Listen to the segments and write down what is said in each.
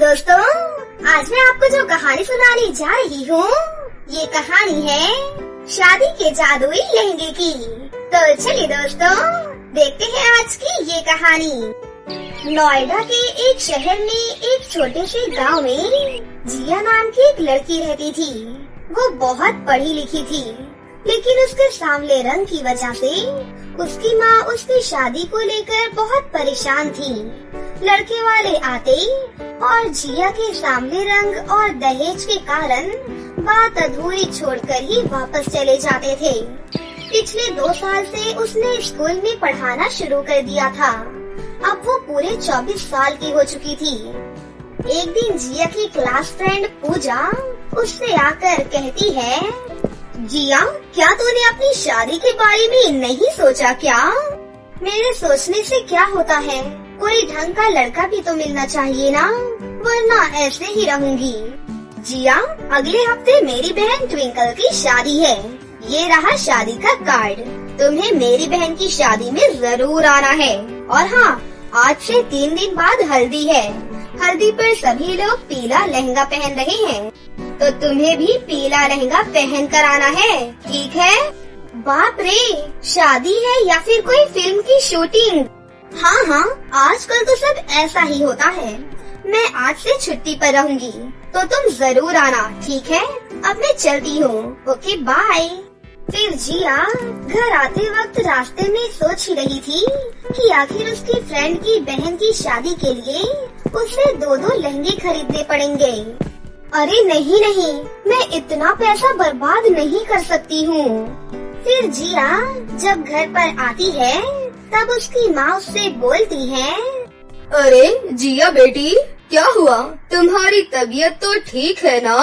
दोस्तों, आज मैं आपको जो कहानी सुनाने जा रही हूँ, ये कहानी है शादी के जादुई लहंगे की। तो चलिए दोस्तों, देखते हैं आज की ये कहानी। नोएडा के एक शहर में एक छोटे से गांव में जिया नाम की एक लड़की रहती थी। वो बहुत पढ़ी लिखी थी, लेकिन उसके सांवले रंग की वजह से उसकी माँ उसकी शादी को लेकर बहुत परेशान थी। लड़के वाले आते और जिया के सांवले रंग और दहेज के कारण बात अधूरी छोड़कर ही वापस चले जाते थे। पिछले 2 साल से उसने स्कूल में पढ़ाना शुरू कर दिया था। अब वो पूरे 24 साल की हो चुकी थी। एक दिन जिया की क्लास फ्रेंड पूजा उससे आकर कहती है, जिया, क्या तूने अपनी शादी के बारे में नहीं सोचा क्या? मेरे सोचने से क्या होता है, कोई ढंग का लड़का भी तो मिलना चाहिए ना, वरना ऐसे ही रहूंगी। जिया, अगले हफ्ते मेरी बहन ट्विंकल की शादी है। ये रहा शादी का कार्ड। तुम्हें मेरी बहन की शादी में जरूर आना है। और हाँ, आज से 3 दिन बाद हल्दी है। हल्दी पर सभी लोग पीला लहंगा पहन रहे हैं, तो तुम्हें भी पीला लहंगा पहन कर आना है, ठीक है? बाप रे, शादी है या फिर कोई फिल्म की शूटिंग? हाँ, आजकल तो सब ऐसा ही होता है। मैं आज से छुट्टी पर रहूंगी, तो तुम जरूर आना, ठीक है? अब मैं चलती हूँ, ओके बाय। फिर जिया घर आते वक्त रास्ते में सोच ही रही थी कि आखिर उसकी फ्रेंड की बहन की शादी के लिए उसे 2 लहंगे खरीदने पड़ेंगे। अरे नहीं, मैं इतना पैसा बर्बाद नहीं कर सकती हूँ। फिर जिया जब घर पर आती है, तब उसकी माँ उससे बोलती है, अरे जिया बेटी, क्या हुआ? तुम्हारी तबीयत तो ठीक है ना?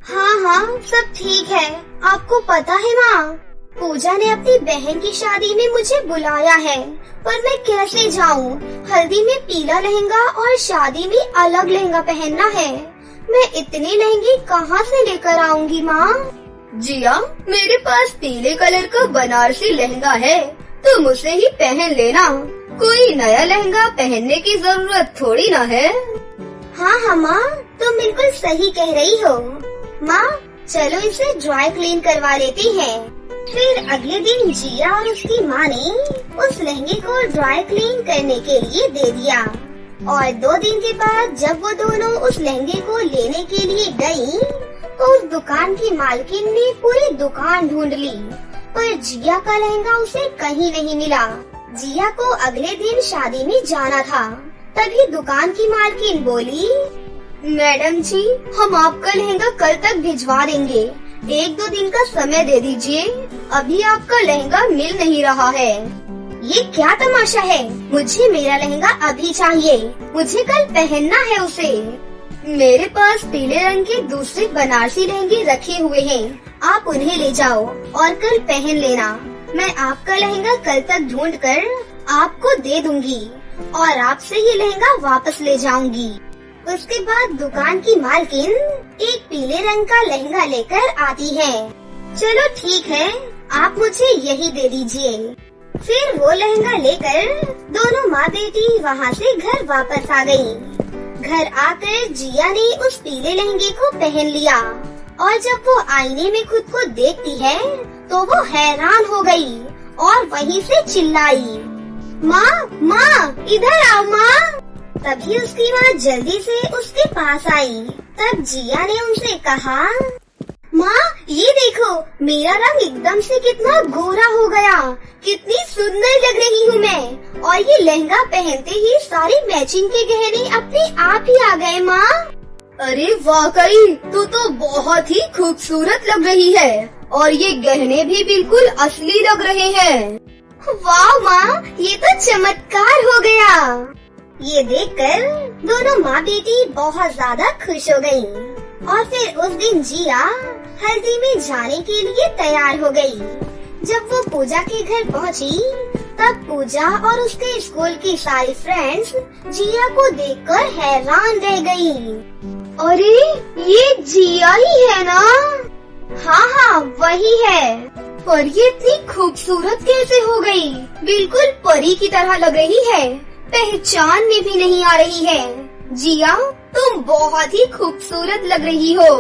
हाँ, सब ठीक है। आपको पता है माँ, पूजा ने अपनी बहन की शादी में मुझे बुलाया है, पर मैं कैसे जाऊँ? हल्दी में पीला लहंगा और शादी में अलग लहंगा पहनना है। मैं इतने लहंगे कहाँ से लेकर आऊंगी माँ? जिया, मेरे पास पीले कलर का बनारसी लहंगा है, तुम उसे ही पहन लेना। कोई नया लहंगा पहनने की जरूरत थोड़ी ना है। हाँ माँ, तुम बिल्कुल सही कह रही हो। माँ, चलो इसे ड्राई क्लीन करवा लेती हैं। फिर अगले दिन जिया और उसकी माँ ने उस लहंगे को ड्राई क्लीन करने के लिए दे दिया। और 2 दिन के बाद जब वो दोनों उस लहंगे को लेने के लिए गयी, तो उस दुकान की मालकिन ने पूरी दुकान ढूंढ ली, पर जिया का लहंगा उसे कहीं नहीं मिला। जिया को अगले दिन शादी में जाना था। तभी दुकान की मालकिन बोली, मैडम जी, हम आपका लहंगा कल तक भिजवा देंगे। 1-2 दिन का समय दे दीजिए, अभी आपका लहंगा मिल नहीं रहा है। ये क्या तमाशा है? मुझे मेरा लहंगा अभी चाहिए, मुझे कल पहनना है उसे। मेरे पास पीले रंग के दूसरे बनारसी लहंगे रखे हुए हैं, आप उन्हें ले जाओ और कल पहन लेना। मैं आपका लहंगा कल तक ढूंढ कर आपको दे दूंगी और आपसे ये लहंगा वापस ले जाऊंगी। उसके बाद दुकान की मालकिन एक पीले रंग का लहंगा लेकर आती है। चलो ठीक है, आप मुझे यही दे दीजिए। फिर वो लहंगा लेकर दोनों माँ बेटी वहाँ से घर वापस आ गयी। घर आकर जिया ने उस पीले लहंगे को पहन लिया, और जब वो आईने में खुद को देखती है, तो वो हैरान हो गई और वहीं से चिल्लाई, माँ, इधर आओ माँ। तभी उसकी माँ जल्दी से उसके पास आई। तब जिया ने उनसे कहा, माँ, ये देखो, मेरा रंग एकदम से कितना गोरा हो गया, कितनी सुंदर लग रही हूँ मैं। और ये लहंगा पहनते ही सारे मैचिंग के गहने अपने आप ही आ गए माँ। अरे वाकई, तू तो बहुत ही खूबसूरत लग रही है, और ये गहने भी बिल्कुल असली लग रहे हैं। वाह माँ, ये तो चमत्कार हो गया। ये देखकर दोनों माँ बेटी बहुत ज्यादा खुश हो गयी। और फिर उस दिन जिया हल्दी में जाने के लिए तैयार हो गई। जब वो पूजा के घर पहुँची, तब पूजा और उसके स्कूल की सारी फ्रेंड्स जिया को देखकर हैरान रह गयी। अरे, ये जिया ही है ना? हाँ, वही है। पर ये इतनी खूबसूरत कैसे हो गई? बिल्कुल परी की तरह लग रही है, पहचान में भी नहीं आ रही है। जिया, तुम बहुत ही खूबसूरत लग रही हो।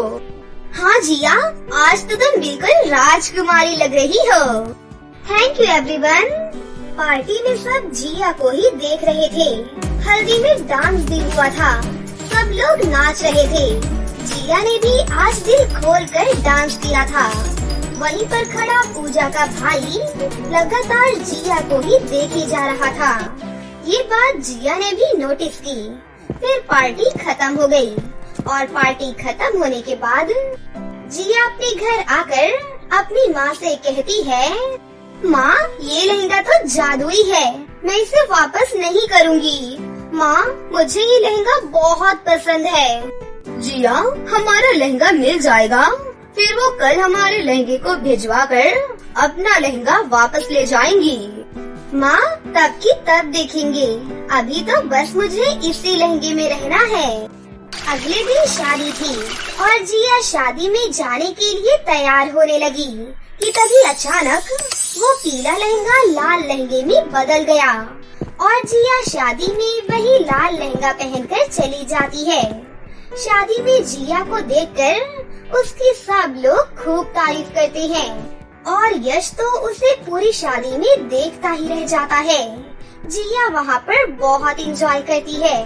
हाँ जिया, आज तो तुम बिल्कुल राजकुमारी लग रही हो। Thank you everyone. पार्टी में सब जिया को ही देख रहे थे। हल्दी में डांस भी हुआ था, सब लोग नाच रहे थे। जिया ने भी आज दिल खोल कर डांस किया था। वहीं पर खड़ा पूजा का भाई लगातार जिया को ही देखे जा रहा था। ये बात जिया ने भी नोटिस की। फिर पार्टी खत्म हो गई और पार्टी खत्म होने के बाद जिया अपने घर आकर अपनी माँ से कहती है, माँ ये लहंगा तो जादुई है, मैं इसे वापस नहीं करूँगी। माँ मुझे ये लहंगा बहुत पसंद है। जिया, हमारा लहंगा मिल जाएगा, फिर वो कल हमारे लहंगे को भिजवा कर अपना लहंगा वापस ले जाएंगी। माँ तब की तब देखेंगे, अभी तो बस मुझे इसी लहंगे में रहना है। अगले दिन शादी थी और जिया शादी में जाने के लिए तैयार होने लगी कि तभी अचानक वो पीला लहंगा लाल लहंगे में बदल गया और जिया शादी में वही लाल लहंगा पहनकर चली जाती है। शादी में जिया को देखकर उसकी सब लोग खूब तारीफ करते हैं और यश तो उसे पूरी शादी में देखता ही रह जाता है। जिया वहाँ पर बहुत एंजॉय करती है।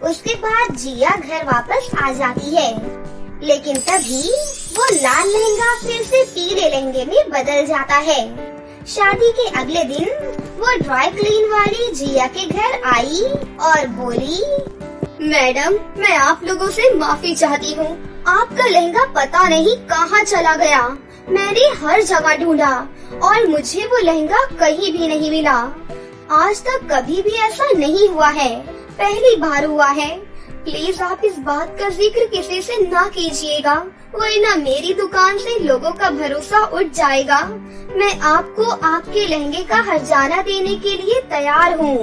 उसके बाद जिया घर वापस आ जाती है, लेकिन तभी वो लाल लहंगा फिर से पीले लहंगे में बदल जाता है। शादी के अगले दिन वो ड्राई क्लीन वाली जिया के घर आई और बोली, मैडम मैं आप लोगों से माफी चाहती हूँ, आपका लहंगा पता नहीं कहाँ चला गया। मैंने हर जगह ढूंढा और मुझे वो लहंगा कहीं भी नहीं मिला। आज तक कभी भी ऐसा नहीं हुआ है, पहली बार हुआ है। प्लीज आप इस बात का जिक्र किसी से ना कीजिएगा, वरना मेरी दुकान से लोगों का भरोसा उठ जाएगा। मैं आपको आपके लहंगे का हर्जाना देने के लिए तैयार हूँ।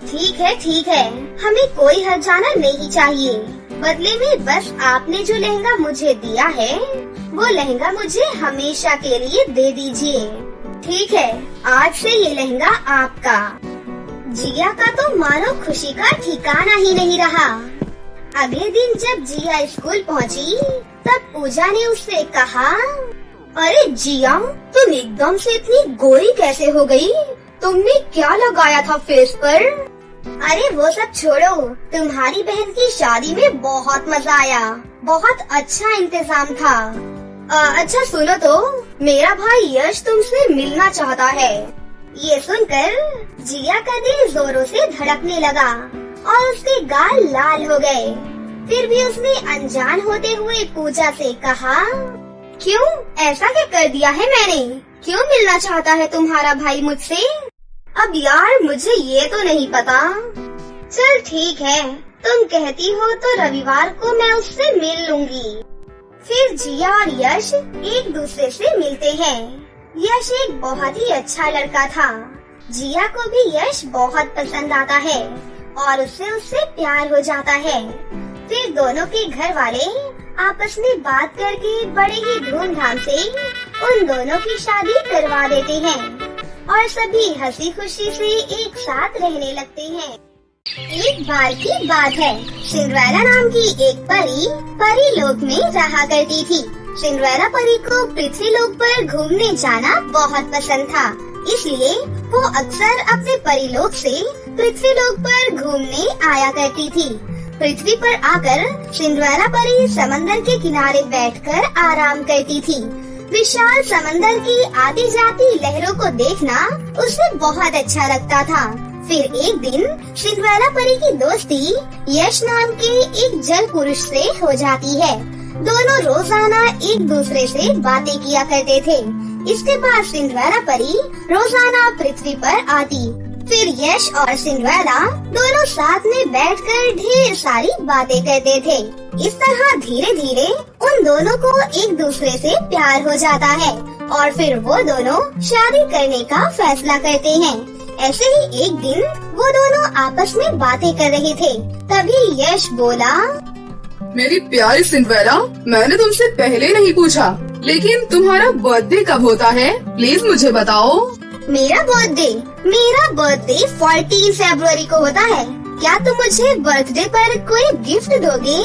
ठीक है, हमें कोई हर्जाना नहीं चाहिए। बदले में बस आपने जो लहंगा मुझे दिया है, वो लहंगा मुझे हमेशा के लिए दे दीजिए। ठीक है, आज से ये लहंगा आपका। जिया का तो मानो खुशी का ठिकाना ही नहीं रहा। अगले दिन जब जिया स्कूल पहुंची, तब पूजा ने उससे कहा, अरे जिया, तुम एकदम से इतनी गोरी कैसे हो गई? तुमने क्या लगाया था फेस पर? अरे वो सब छोड़ो, तुम्हारी बहन की शादी में बहुत मजा आया, बहुत अच्छा इंतजाम था। अच्छा सुनो तो, मेरा भाई यश तुमसे मिलना चाहता है। ये सुनकर जिया का दिल जोरों से धड़कने लगा और उसके गाल लाल हो गए। फिर भी उसने अनजान होते हुए पूजा से कहा, क्यों ऐसा क्या कर दिया है मैंने? क्यों मिलना चाहता है तुम्हारा भाई मुझसे? अब यार मुझे ये तो नहीं पता। चल ठीक है, तुम कहती हो तो रविवार को मैं उससे मिल लूंगी। फिर जिया और यश एक दूसरे से मिलते हैं। यश एक बहुत ही अच्छा लड़का था। जिया को भी यश बहुत पसंद आता है और उससे प्यार हो जाता है। फिर दोनों के घर वाले आपस में बात करके बड़े ही धूमधाम से उन दोनों की शादी करवा देते हैं और सभी हंसी खुशी से एक साथ रहने लगते हैं। एक बार की बात है, सिंड्रेला नाम की एक परी लोक में रहा करती थी। सिंड्रेला परी को पृथ्वी लोक पर घूमने जाना बहुत पसंद था, इसलिए वो अक्सर अपने परिलोक से पृथ्वी लोक पर घूमने आया करती थी। पृथ्वी पर आकर सिंड्रेला परी समंदर के किनारे बैठकर आराम करती थी। विशाल समंदर की आती जाती लहरों को देखना उसे बहुत अच्छा लगता था। फिर एक दिन सिंड्रेला परी की दोस्ती यश नाम के एक जल पुरुष से हो जाती है। दोनों रोजाना एक दूसरे से बातें किया करते थे। इसके बाद सिंड्रेला परी रोजाना पृथ्वी पर आती। फिर यश और सिंड्रेला दोनों साथ में बैठकर ढेर सारी बातें करते थे। इस तरह धीरे धीरे उन दोनों को एक दूसरे से प्यार हो जाता है और फिर वो दोनों शादी करने का फैसला करते हैं। ऐसे ही एक दिन वो दोनों आपस में बातें कर रहे थे, तभी यश बोला, मेरी प्यारी सिंड्रेला, मैंने तुमसे पहले नहीं पूछा, लेकिन तुम्हारा बर्थडे कब होता है? प्लीज मुझे बताओ। मेरा बर्थडे 14 फरवरी को होता है। क्या तुम मुझे बर्थडे पर कोई गिफ्ट दोगे?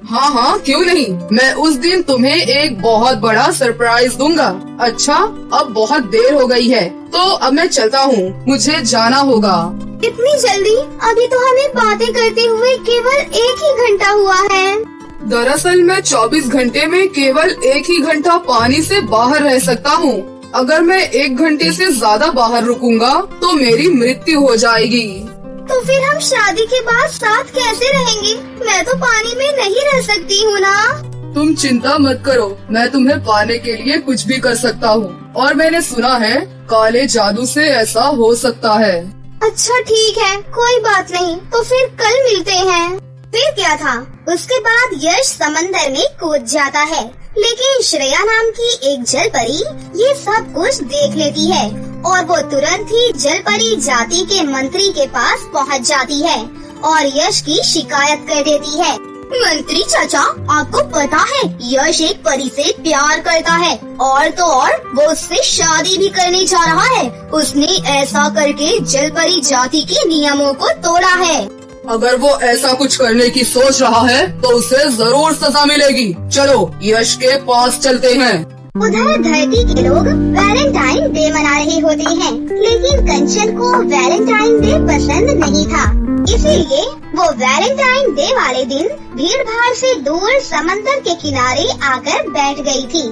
हाँ हाँ, क्यों नहीं। मैं उस दिन तुम्हें एक बहुत बड़ा सरप्राइज दूंगा। अच्छा, अब बहुत देर हो गई है, तो अब मैं चलता हूँ, मुझे जाना होगा। इतनी जल्दी? अभी तो हमें बातें करते हुए केवल 1 ही घंटा हुआ है। दरअसल मैं 24 घंटे में केवल 1 ही घंटा पानी से बाहर रह सकता हूँ। अगर मैं 1 घंटे से ज्यादा बाहर रुकूंगा तो मेरी मृत्यु हो जाएगी। तो फिर हम शादी के बाद साथ कैसे रहेंगे? मैं तो पानी में नहीं रह सकती हूँ ना। तुम चिंता मत करो, मैं तुम्हें पाने के लिए कुछ भी कर सकता हूँ। और मैंने सुना है काले जादू से ऐसा हो सकता है। अच्छा ठीक है, कोई बात नहीं, तो फिर कल मिलते हैं। फिर क्या था? उसके बाद यश समंदर में कूद जाता है, लेकिन श्रेया नाम की एक जल परी ये सब कुछ देख लेती है और वो तुरंत ही जल परी जाति के मंत्री के पास पहुंच जाती है और यश की शिकायत कर देती है। मंत्री चाचा, आपको पता है यश एक परी से प्यार करता है और तो और वो उससे शादी भी करने जा रहा है। उसने ऐसा करके जल परी जाति के नियमों को तोड़ा है। अगर वो ऐसा कुछ करने की सोच रहा है तो उसे जरूर सजा मिलेगी। चलो यश के पास चलते हैं। उधर धरती के लोग वैलेंटाइन डे मना रहे होते हैं, लेकिन कंचन को वैलेंटाइन डे पसंद नहीं था। इसीलिए वो वैलेंटाइन डे वाले दिन भीड़ भाड़ से दूर समंदर के किनारे आकर बैठ गई थी।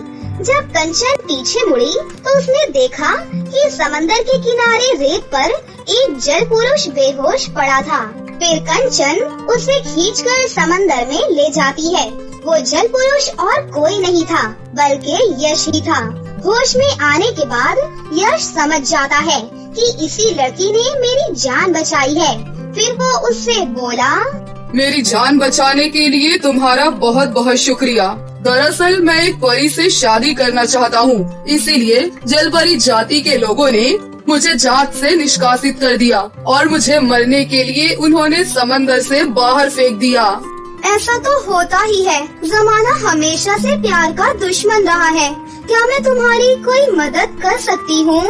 जब कंचन पीछे मुड़ी तो उसने देखा कि समंदर के किनारे रेत पर एक जल पुरुष बेहोश पड़ा था। फिर कंचन उसे खींचकर समंदर में ले जाती है। वो जल पुरुष और कोई नहीं था बल्कि यश ही था। होश में आने के बाद यश समझ जाता है कि इसी लड़की ने मेरी जान बचाई है। फिर वो उससे बोला, मेरी जान बचाने के लिए तुम्हारा बहुत बहुत शुक्रिया। दरअसल मैं एक परी से शादी करना चाहता हूँ, इसीलिए जलपरी जाति के लोगों ने मुझे जात से निष्कासित कर दिया और मुझे मरने के लिए उन्होंने समंदर से बाहर फेंक दिया। ऐसा तो होता ही है, जमाना हमेशा से प्यार का दुश्मन रहा है। क्या मैं तुम्हारी कोई मदद कर सकती हूँ?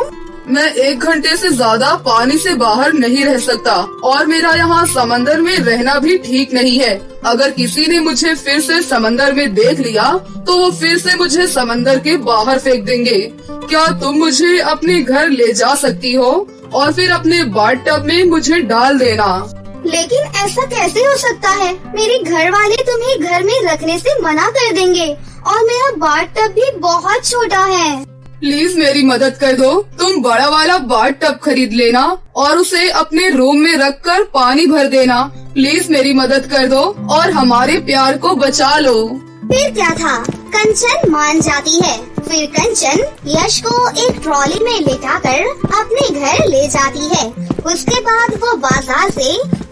मैं 1 घंटे से ज्यादा पानी से बाहर नहीं रह सकता और मेरा यहाँ समंदर में रहना भी ठीक नहीं है। अगर किसी ने मुझे फिर से समंदर में देख लिया तो वो फिर से मुझे समंदर के बाहर फेंक देंगे। क्या तुम मुझे अपने घर ले जा सकती हो और फिर अपने बाथ टब में मुझे डाल देना? लेकिन ऐसा कैसे हो सकता है? मेरे घर वाले तुम्हें घर में रखने से मना कर देंगे और मेरा बाथ टब भी बहुत छोटा है। प्लीज मेरी मदद कर दो। तुम बड़ा वाला बाथ टब खरीद लेना और उसे अपने रूम में रखकर पानी भर देना। प्लीज मेरी मदद कर दो और हमारे प्यार को बचा लो। फिर क्या था? कंचन मान जाती है। फिर कंचन यश को एक ट्रॉली में लेटाकर अपने घर ले जाती है। उसके बाद वो बाजार से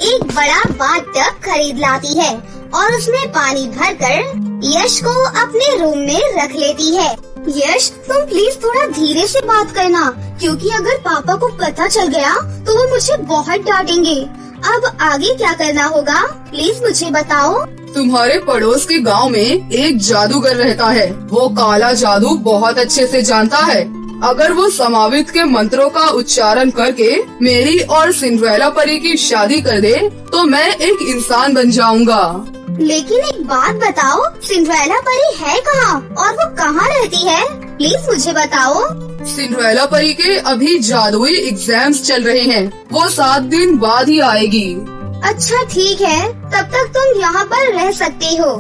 एक बड़ा बाथ टब खरीद लाती है और उसमें पानी भरकर यश को अपने रूम में रख लेती है। यश, तुम प्लीज थोड़ा धीरे से बात करना, क्योंकि अगर पापा को पता चल गया तो वो मुझे बहुत डांटेंगे। अब आगे क्या करना होगा, प्लीज मुझे बताओ। तुम्हारे पड़ोस के गांव में एक जादूगर रहता है। वो काला जादू बहुत अच्छे से जानता है। अगर वो समावित के मंत्रों का उच्चारण करके मेरी और सिंड्रेला परी की शादी कर दे तो मैं एक इंसान बन जाऊंगा। लेकिन एक बात बताओ, सिंड्रेला परी है कहाँ और वो कहाँ रहती है? प्लीज मुझे बताओ। सिंड्रेला परी के अभी जादुई एग्जाम्स चल रहे हैं। वो 7 दिन बाद ही आएगी। अच्छा ठीक है, तब तक तुम यहाँ पर रह सकते हो।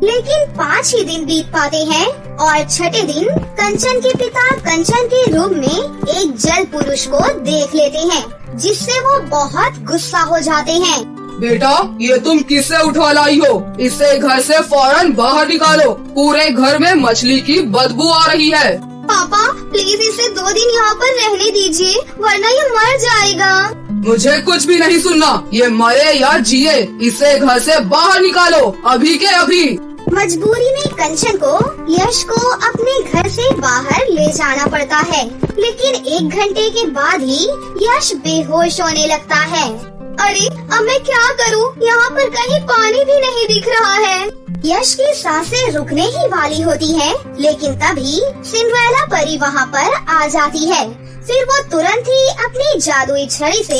लेकिन 5 ही दिन बीत पाते हैं और छठे दिन कंचन के पिता कंचन के रूम में एक जल पुरुष को देख लेते हैं, जिससे वो बहुत गुस्सा हो जाते हैं। बेटा, ये तुम किससे उठा लाई हो? इसे घर से फौरन बाहर निकालो। पूरे घर में मछली की बदबू आ रही है। पापा प्लीज इसे 2 दिन यहाँ पर रहने दीजिए, वरना ये मर जाएगा। मुझे कुछ भी नहीं सुनना। ये मरे या जिए, इसे घर से बाहर निकालो, अभी के अभी। मजबूरी में कंचन को यश को अपने घर से बाहर ले जाना पड़ता है, लेकिन 1 घंटे के बाद ही यश बेहोश होने लगता है। अरे अब मैं क्या करूं? यहाँ पर कहीं पानी भी नहीं दिख रहा है। यश की सांसें रुकने ही वाली होती हैं, लेकिन तभी सिंड्रेला परी वहाँ पर आ जाती है। फिर वो तुरंत ही अपनी जादुई छड़ी से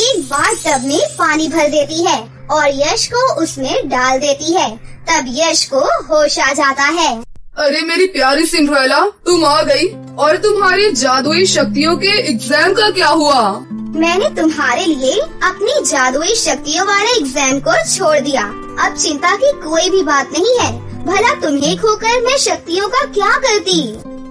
एक बाथ-टब में पानी भर देती है और यश को उसमें डाल देती है। तब यश को होश आ जाता है। अरे मेरी प्यारी सिंड्रेला, तुम आ गई। और तुम्हारी जादुई शक्तियों के एग्जाम का क्या हुआ? मैंने तुम्हारे लिए अपनी जादुई शक्तियों वाले एग्जाम को छोड़ दिया। अब चिंता की कोई भी बात नहीं है। भला तुम्हें खोकर मैं शक्तियों का क्या करती।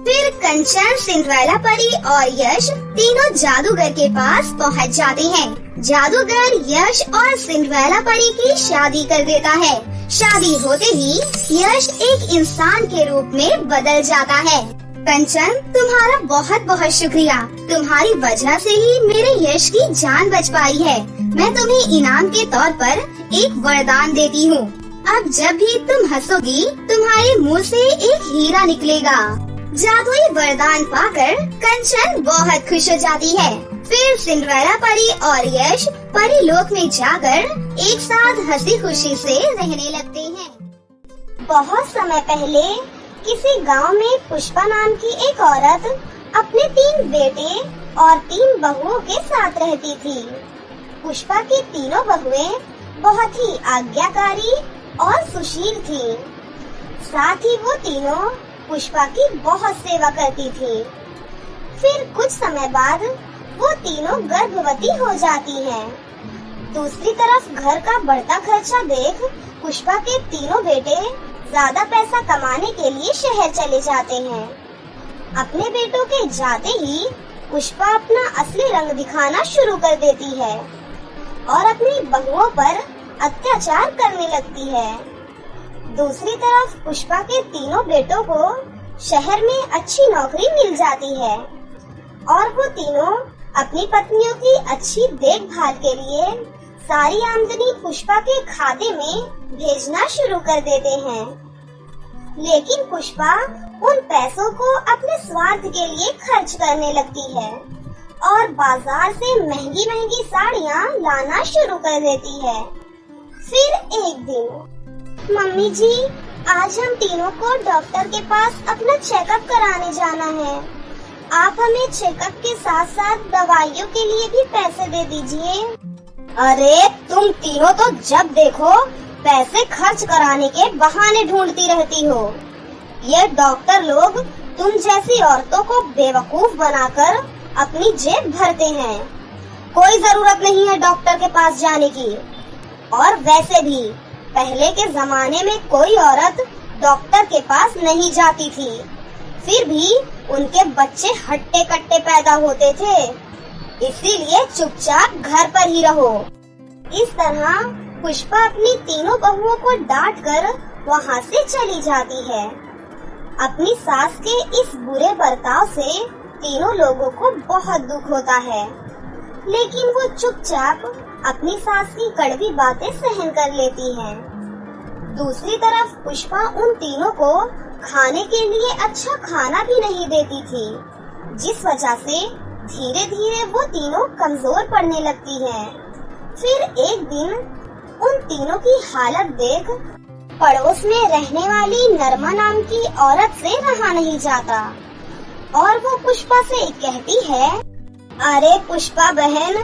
फिर कंचन, सिंड्रेला परी और यश तीनों जादूगर के पास पहुंच जाते हैं। जादूगर यश और सिंड्रेला परी की शादी कर देता है। शादी होते ही यश एक इंसान के रूप में बदल जाता है। कंचन, तुम्हारा बहुत बहुत शुक्रिया। तुम्हारी वजह से ही मेरे यश की जान बच पाई है। मैं तुम्हें इनाम के तौर पर एक वरदान देती हूँ। अब जब भी तुम हंसोगी, तुम्हारे मुंह से एक हीरा निकलेगा। जादुई वरदान पाकर कंचन बहुत खुश हो जाती है। फिर सिंड्रेला परी और यश परीलोक में जाकर एक साथ हंसी खुशी से रहने लगते हैं। बहुत समय पहले किसी गांव में पुष्पा नाम की एक औरत अपने 3 बेटे और 3 बहुओं के साथ रहती थी। पुष्पा की तीनों बहुएं बहुत ही आज्ञाकारी और सुशील थीं। साथ ही वो तीनों पुष्पा की बहुत सेवा करती थी। फिर कुछ समय बाद वो तीनों गर्भवती हो जाती हैं। दूसरी तरफ घर का बढ़ता खर्चा देख पुष्पा के तीनों बेटे ज्यादा पैसा कमाने के लिए शहर चले जाते हैं। अपने बेटों के जाते ही पुष्पा अपना असली रंग दिखाना शुरू कर देती है और अपनी बहुओं पर अत्याचार करने लगती है। दूसरी तरफ पुष्पा के तीनों बेटों को शहर में अच्छी नौकरी मिल जाती है और वो तीनों अपनी पत्नियों की अच्छी देखभाल के लिए सारी आमदनी पुष्पा के खाते में भेजना शुरू कर देते हैं। लेकिन पुष्पा उन पैसों को अपने स्वार्थ के लिए खर्च करने लगती है और बाजार से महंगी महंगी साड़ियाँ लाना शुरू कर देती है। फिर एक दिन, मम्मी जी, आज हम तीनों को डॉक्टर के पास अपना चेकअप कराने जाना है। आप हमें चेकअप के साथ साथ दवाइयों के लिए भी पैसे दे दीजिए। अरे तुम तीनों तो जब देखो पैसे खर्च कराने के बहाने ढूंढती रहती हो। ये डॉक्टर लोग तुम जैसी औरतों को बेवकूफ बनाकर अपनी जेब भरते हैं। कोई जरूरत नहीं है डॉक्टर के पास जाने की। और वैसे भी पहले के जमाने में कोई औरत डॉक्टर के पास नहीं जाती थी। फिर भी उनके बच्चे हट्टे कट्टे पैदा होते थे। इसीलिए चुपचाप घर पर ही रहो। इस तरह पुष्पा अपनी तीनों बहुओं को डांटकर वहाँ से चली जाती है। अपनी सास के इस बुरे बर्ताव से तीनों लोगों को बहुत दुख होता है, लेकिन वो चुपचाप अपनी सास की कड़वी बातें सहन कर लेती है। दूसरी तरफ पुष्पा उन तीनों को खाने के लिए अच्छा खाना भी नहीं देती थी, जिस वजह से धीरे धीरे वो तीनों कमजोर पड़ने लगती हैं। फिर एक दिन उन तीनों की हालत देख पड़ोस में रहने वाली नरमा नाम की औरत से रहा नहीं जाता और वो पुष्पा से कहती है, अरे पुष्पा बहन,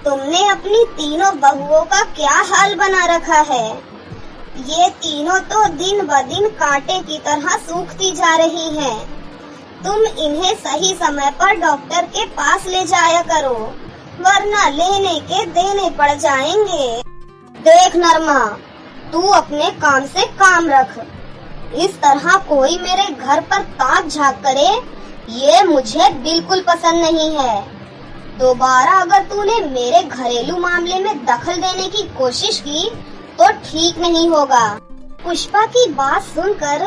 तुमने अपनी तीनों बहुओं का क्या हाल बना रखा है। ये तीनों तो दिन ब दिन कांटे की तरह सूखती जा रही हैं। तुम इन्हें सही समय पर डॉक्टर के पास ले जाया करो, वरना लेने के देने पड़ जाएंगे। देख नरमा, तू अपने काम से काम रख। इस तरह कोई मेरे घर पर ताक झांक करे, ये मुझे बिल्कुल पसंद नहीं है। दोबारा अगर तूने मेरे घरेलू मामले में दखल देने की कोशिश की तो ठीक नहीं होगा। पुष्पा की बात सुनकर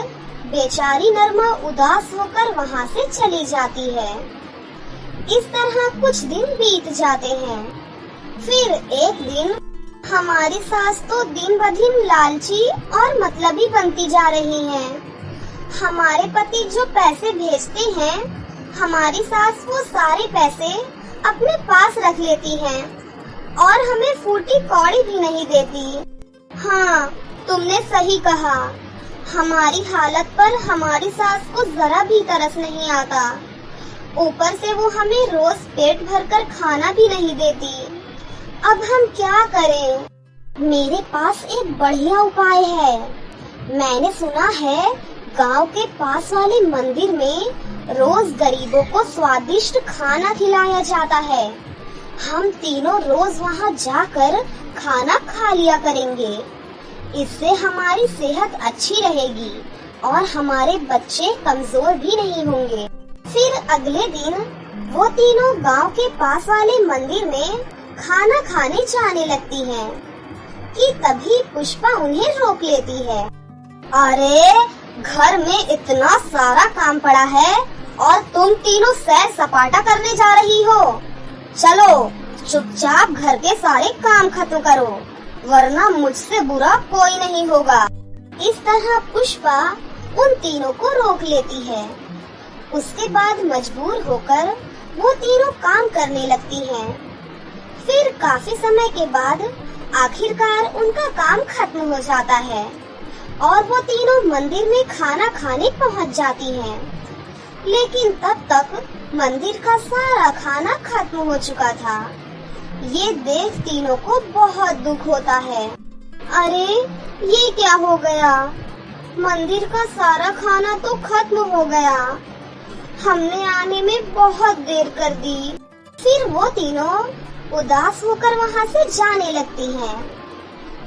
बेचारी नरमा उदास होकर वहाँ से चली जाती है। इस तरह कुछ दिन बीत जाते हैं। फिर एक दिन हमारी सास तो दिन ब दिन लालची और मतलबी बनती जा रही हैं। हमारे पति जो पैसे भेजते हैं, हमारी सास वो सारे पैसे अपने पास रख लेती हैं और हमें फूटी कौड़ी भी नहीं देती। हाँ, तुमने सही कहा। हमारी हालत पर हमारी सास को जरा भी तरस नहीं आता। ऊपर से वो हमें रोज पेट भरकर खाना भी नहीं देती। अब हम क्या करें? मेरे पास एक बढ़िया उपाय है। मैंने सुना है गांव के पास वाले मंदिर में रोज गरीबों को स्वादिष्ट खाना खिलाया जाता है। हम तीनों रोज वहां जाकर खाना खा लिया करेंगे। इससे हमारी सेहत अच्छी रहेगी और हमारे बच्चे कमजोर भी नहीं होंगे। फिर अगले दिन वो तीनों गांव के पास वाले मंदिर में खाना खाने जाने लगती हैं कि तभी पुष्पा उन्हें रोक लेती है। अरे, घर में इतना सारा काम पड़ा है और तुम तीनों सैर सपाटा करने जा रही हो। चलो चुपचाप घर के सारे काम खत्म करो, वरना मुझसे बुरा कोई नहीं होगा। इस तरह पुष्पा उन तीनों को रोक लेती है। उसके बाद मजबूर होकर वो तीनों काम करने लगती हैं। फिर काफी समय के बाद आखिरकार उनका काम खत्म हो जाता है और वो तीनों मंदिर में खाना खाने पहुंच जाती हैं। लेकिन तब तक मंदिर का सारा खाना खत्म हो चुका था। ये देख तीनों को बहुत दुख होता है। अरे, ये क्या हो गया? मंदिर का सारा खाना तो खत्म हो गया। हमने आने में बहुत देर कर दी। फिर वो तीनों उदास होकर वहाँ से जाने लगती हैं।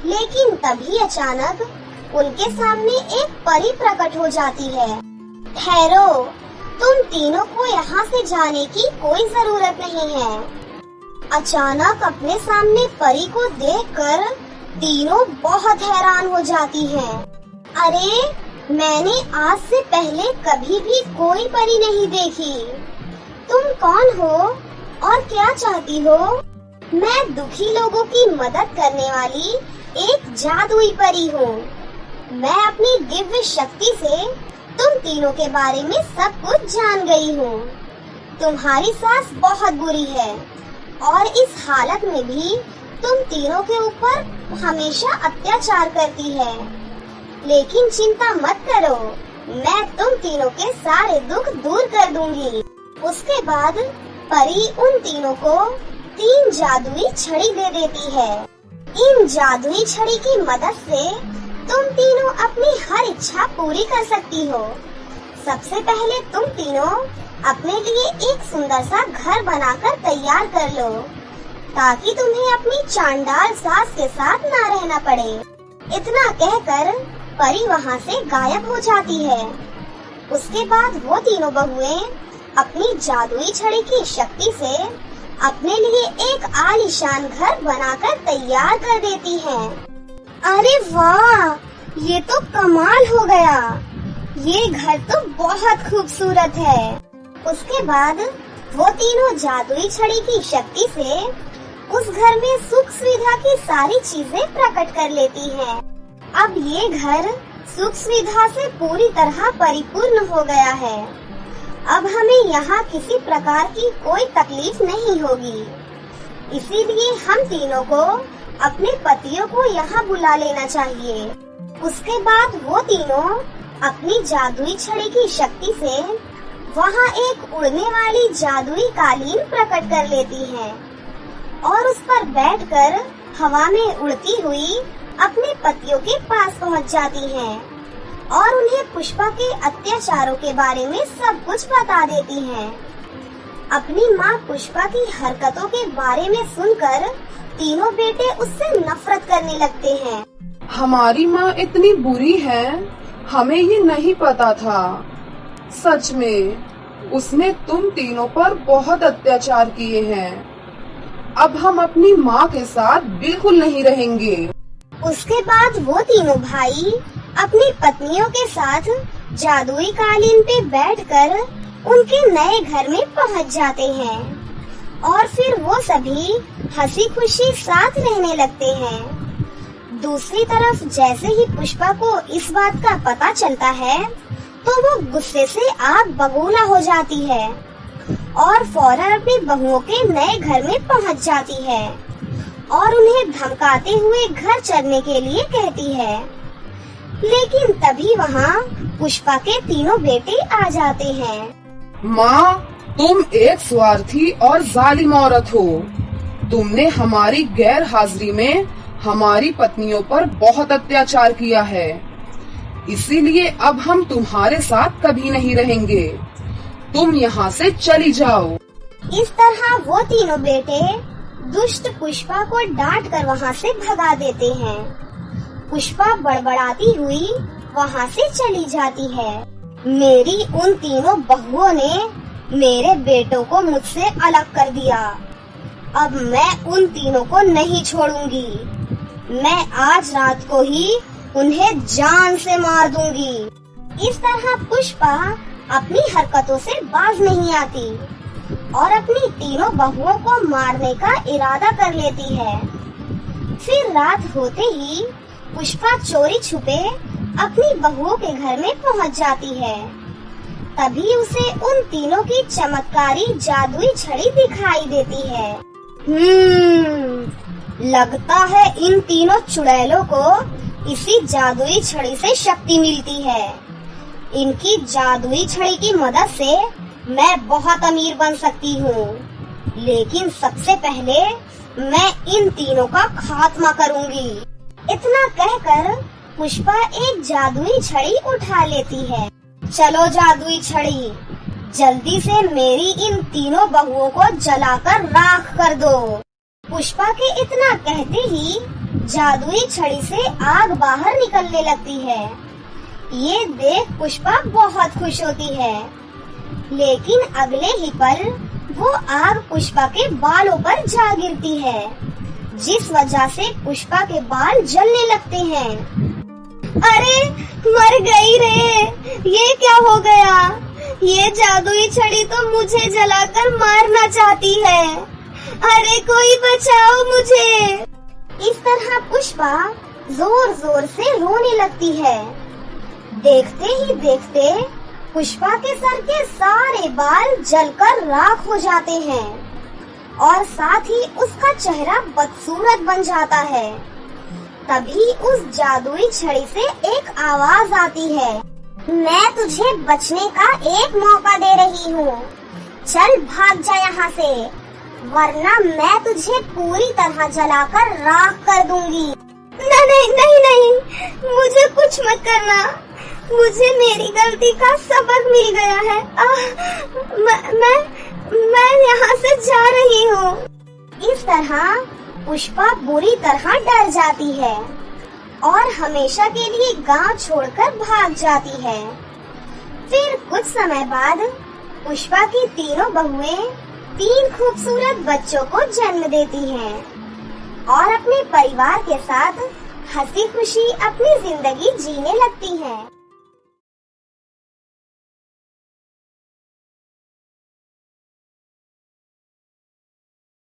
लेकिन तभी अचानक उनके सामने एक परी प्रकट हो जाती है। ठहरो, तुम तीनों को यहाँ से जाने की कोई जरूरत नहीं है। अचानक अपने सामने परी को देखकर तीनों बहुत हैरान हो जाती हैं। अरे, मैंने आज से पहले कभी भी कोई परी नहीं देखी। तुम कौन हो और क्या चाहती हो? मैं दुखी लोगों की मदद करने वाली एक जादुई परी हूँ। मैं अपनी दिव्य शक्ति से तुम तीनों के बारे में सब कुछ जान गई हूँ। तुम्हारी सास बहुत बुरी है और इस हालत में भी तुम तीनों के ऊपर हमेशा अत्याचार करती है। लेकिन चिंता मत करो, मैं तुम तीनों के सारे दुख दूर कर दूंगी। उसके बाद परी उन तीनों को 3 जादुई छड़ी दे देती है। इन जादुई छड़ी की मदद से तुम तीनों अपनी हर इच्छा पूरी कर सकती हो। सबसे पहले तुम तीनों अपने लिए एक सुंदर सा घर बनाकर तैयार कर लो, ताकि तुम्हें अपनी चांडाल सास के साथ ना रहना पड़े। इतना कहकर परी वहाँ से गायब हो जाती है। उसके बाद वो तीनों बहुएं अपनी जादुई छड़ी की शक्ति से अपने लिए एक आलीशान घर बनाकर तैयार कर देती हैं। अरे वाह, ये तो कमाल हो गया। ये घर तो बहुत खूबसूरत है। उसके बाद वो तीनों जादुई छड़ी की शक्ति से उस घर में सुख सुविधा की सारी चीजें प्रकट कर लेती हैं। अब ये घर सुख सुविधा से पूरी तरह परिपूर्ण हो गया है। अब हमें यहाँ किसी प्रकार की कोई तकलीफ नहीं होगी। इसीलिए हम तीनों को अपने पतियों को यहाँ बुला लेना चाहिए। उसके बाद वो तीनों अपनी जादुई छड़ी की शक्ति से वहाँ एक उड़ने वाली जादुई कालीन प्रकट कर लेती हैं और उस पर बैठकर हवा में उड़ती हुई अपने पतियों के पास पहुँच जाती हैं और उन्हें पुष्पा के अत्याचारों के बारे में सब कुछ बता देती हैं। अपनी माँ पुष्पा की हरकतों के बारे में सुनकर तीनों बेटे उससे नफरत करने लगते हैं। हमारी माँ इतनी बुरी है, हमें ये नहीं पता था। सच में उसने तुम तीनों पर बहुत अत्याचार किए हैं। अब हम अपनी माँ के साथ बिल्कुल नहीं रहेंगे। उसके बाद वो तीनों भाई अपनी पत्नियों के साथ जादुई कालीन पे बैठकर उनके नए घर में पहुंच जाते हैं और फिर वो सभी हंसी खुशी साथ रहने लगते हैं। दूसरी तरफ जैसे ही पुष्पा को इस बात का पता चलता है तो वो गुस्से से आग बबूला हो जाती है और फौरन अपनी बहुओं के नए घर में पहुंच जाती है और उन्हें धमकाते हुए घर चलने के लिए कहती है। लेकिन तभी वहाँ पुष्पा के तीनों बेटे आ जाते हैं। माँ, तुम एक स्वार्थी और जालिम औरत हो। तुमने हमारी गैर हाजिरी में हमारी पत्नियों पर बहुत अत्याचार किया है, इसीलिए अब हम तुम्हारे साथ कभी नहीं रहेंगे। तुम यहाँ से चली जाओ। इस तरह वो तीनों बेटे दुष्ट पुष्पा को डांट कर वहाँ से भगा देते हैं। पुष्पा बड़बड़ाती हुई वहाँ से चली जाती है। मेरी उन तीनों बहुओं ने मेरे बेटों को मुझसे अलग कर दिया। अब मैं उन तीनों को नहीं छोड़ूंगी। मैं आज रात को ही उन्हें जान से मार दूंगी। इस तरह पुष्पा अपनी हरकतों से बाज नहीं आती और अपनी तीनों बहुओं को मारने का इरादा कर लेती है। फिर रात होते ही पुष्पा चोरी छुपे अपनी बहुओं के घर में पहुंच जाती है। तभी उसे उन तीनों की चमत्कारी जादुई छड़ी दिखाई देती है। लगता है इन तीनों चुड़ैलों को इसी जादुई छड़ी से शक्ति मिलती है। इनकी जादुई छड़ी की मदद से मैं बहुत अमीर बन सकती हूँ। लेकिन सबसे पहले मैं इन तीनों का खात्मा करूँगी। इतना कहकर पुष्पा एक जादुई छड़ी उठा लेती है। चलो जादुई छड़ी, जल्दी से मेरी इन तीनों बहुओं को जलाकर राख कर दो। पुष्पा के इतना कहते ही जादुई छड़ी से आग बाहर निकलने लगती है। ये देख पुष्पा बहुत खुश होती है, लेकिन अगले ही पल वो आग पुष्पा के बालों पर जा गिरती है, जिस वजह से पुष्पा के बाल जलने लगते हैं। अरे मर गई रे, ये क्या हो गया? ये जादुई छड़ी तो मुझे जलाकर मारना चाहती है। अरे कोई बचाओ मुझे। इस तरह पुष्पा जोर जोर से रोने लगती है। देखते ही देखते पुष्पा के सर के सारे बाल जलकर राख हो जाते हैं और साथ ही उसका चेहरा बदसूरत बन जाता है। तभी उस जादुई छड़ी से एक आवाज आती है, मैं तुझे बचने का एक मौका दे रही हूँ। चल भाग जा यहाँ से, वरना मैं तुझे पूरी तरह जलाकर राख कर दूंगी। नहीं नहीं नहीं, मुझे कुछ मत करना। मुझे मेरी गलती का सबक मिल गया है। मैं यहाँ से जा रही हूँ। इस तरह पुष्पा बुरी तरह डर जाती है और हमेशा के लिए गांव छोड़कर भाग जाती है। फिर कुछ समय बाद पुष्पा की तीनों बहुएं 3 खूबसूरत बच्चों को जन्म देती हैं और अपने परिवार के साथ हंसी खुशी अपनी जिंदगी जीने लगती हैं।